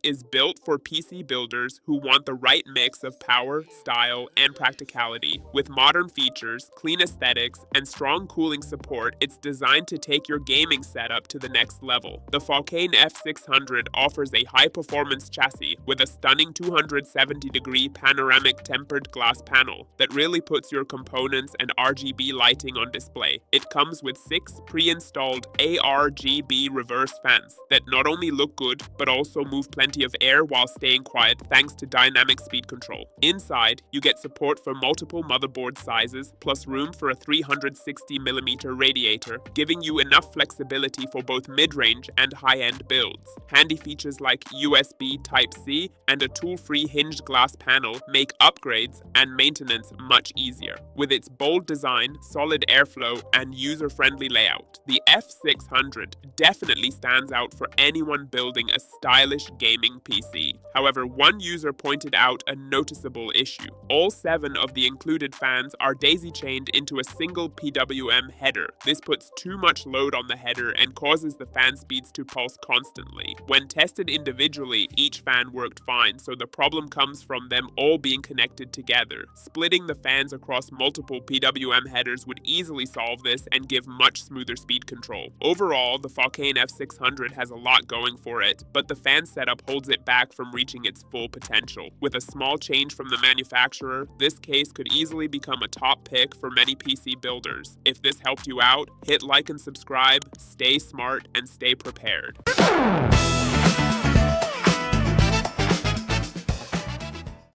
is built for PC builders who want the right mix of power, style, and practicality. With modern features, clean aesthetics, and strong cooling support, it's designed to take your gaming setup to the next level. The Foifkin F600 offers a high-performance chassis with a stunning 270-degree panoramic tempered glass panel that really puts your components and RGB lighting on display. It comes with 6 pre-installed ARGB reverse fans that not only look good but also move plenty of air while staying quiet thanks to dynamic speed control. Inside, you get support for multiple motherboard sizes plus room for a 360mm radiator, giving you enough flexibility for both mid-range and high-end builds. Handy features like USB Type-C and a tool-free hinged glass panel make upgrades and maintenance much easier. With its bold design, solid airflow, and user-friendly layout, the F600 definitely stands out for anyone building a stylish gaming PC. However, one user pointed out a noticeable issue. All 7 of the included fans are daisy-chained into a single PWM header. This puts too much load on the header and causes the fan speeds to pulse constantly. When tested individually, each fan worked fine, so the problem comes from them all being connected together. Splitting the fans across multiple PWM headers would easily solve this and give much smoother speed control. Overall, the Foifkin F600 has a lot going for it, but the fan setup holds it back from reaching its full potential. With a small change from the manufacturer, this case could easily become a top pick for many PC builders. If this helped you out, hit like and subscribe, stay smart, and stay prepared.